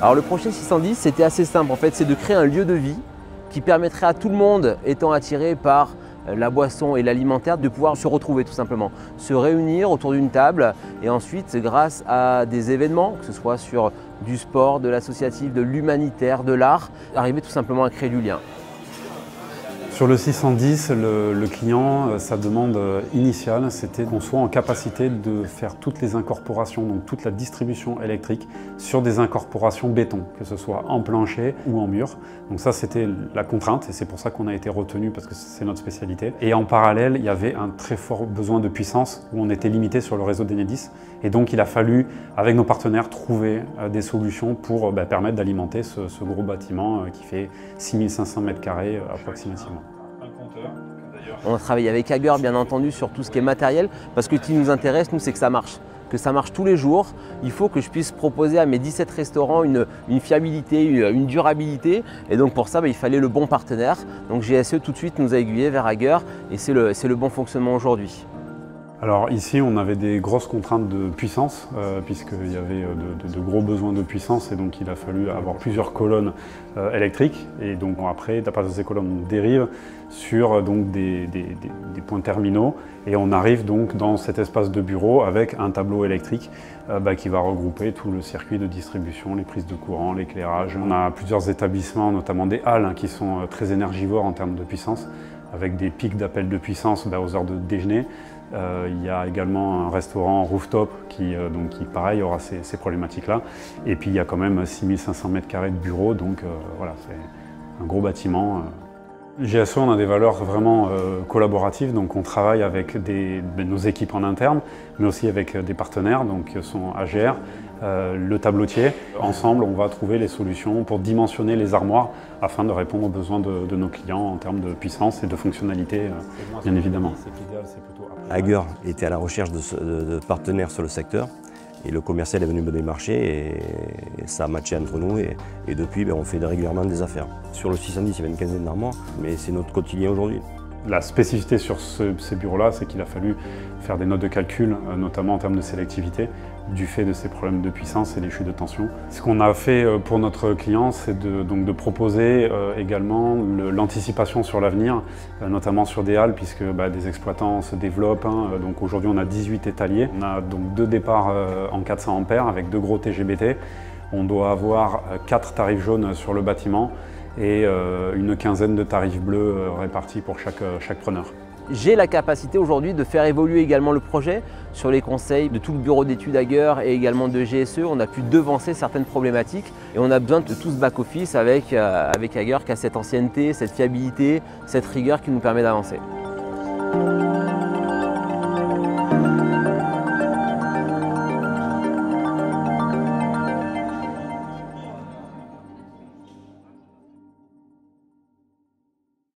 Alors le projet 610, c'était assez simple en fait, c'est de créer un lieu de vie qui permettrait à tout le monde, étant attiré par la boisson et l'alimentaire, de pouvoir se retrouver tout simplement, se réunir autour d'une table et ensuite grâce à des événements, que ce soit sur du sport, de l'associatif, de l'humanitaire, de l'art, arriver tout simplement à créer du lien. Sur le 610, le client, sa demande initiale, c'était qu'on soit en capacité de faire toutes les incorporations, donc toute la distribution électrique sur des incorporations béton, que ce soit en plancher ou en mur. Donc ça, c'était la contrainte et c'est pour ça qu'on a été retenu parce que c'est notre spécialité. Et en parallèle, il y avait un très fort besoin de puissance où on était limité sur le réseau d'Enedis. Et donc, il a fallu, avec nos partenaires, trouver des solutions pour permettre d'alimenter ce gros bâtiment qui fait 6500 m² approximativement. On travaille avec Hager bien entendu sur tout ce qui est matériel parce que ce qui nous intéresse, nous, c'est que ça marche tous les jours. Il faut que je puisse proposer à mes 17 restaurants une fiabilité, une durabilité et donc pour ça, il fallait le bon partenaire. Donc GSE tout de suite nous a aiguillés vers Hager et c'est le bon fonctionnement aujourd'hui. Alors ici, on avait des grosses contraintes de puissance, puisqu'il y avait de gros besoins de puissance et donc il a fallu avoir plusieurs colonnes électriques. Et donc après, à partir de ces colonnes, on dérive sur donc, des points terminaux et on arrive donc dans cet espace de bureau avec un tableau électrique qui va regrouper tout le circuit de distribution, les prises de courant, l'éclairage. On a plusieurs établissements, notamment des halles qui sont très énergivores en termes de puissance, avec des pics d'appel de puissance aux heures de déjeuner. Il y a également un restaurant rooftop qui pareil, aura ces problématiques-là. Et puis il y a quand même 6500 m² de bureaux, donc voilà, c'est un gros bâtiment. GSE, on a des valeurs vraiment collaboratives, donc on travaille avec nos équipes en interne, mais aussi avec des partenaires, donc sont AGR, le tableautier. Ensemble, on va trouver les solutions pour dimensionner les armoires afin de répondre aux besoins de nos clients en termes de puissance et de fonctionnalité, bien évidemment. Hager était à la recherche de partenaires sur le secteur et le commercial est venu me démarcher et ça a matché entre nous et depuis on fait régulièrement des affaires. Sur le 610, il y avait une quinzaine d'armoires, mais c'est notre quotidien aujourd'hui. La spécificité sur ces bureaux-là, c'est qu'il a fallu faire des notes de calcul, notamment en termes de sélectivité, du fait de ces problèmes de puissance et des chutes de tension. Ce qu'on a fait pour notre client, c'est de proposer également l'anticipation sur l'avenir, notamment sur des halles, puisque des exploitants se développent. Donc aujourd'hui, on a 18 étaliers. On a donc 2 départs en 400 A avec 2 gros TGBT. On doit avoir 4 tarifs jaunes sur le bâtiment et une quinzaine de tarifs bleus répartis pour chaque preneur. J'ai la capacité aujourd'hui de faire évoluer également le projet sur les conseils de tout le bureau d'études Hager et également de GSE. On a pu devancer certaines problématiques et on a besoin de tout ce back-office avec Hager qui a cette ancienneté, cette fiabilité, cette rigueur qui nous permet d'avancer.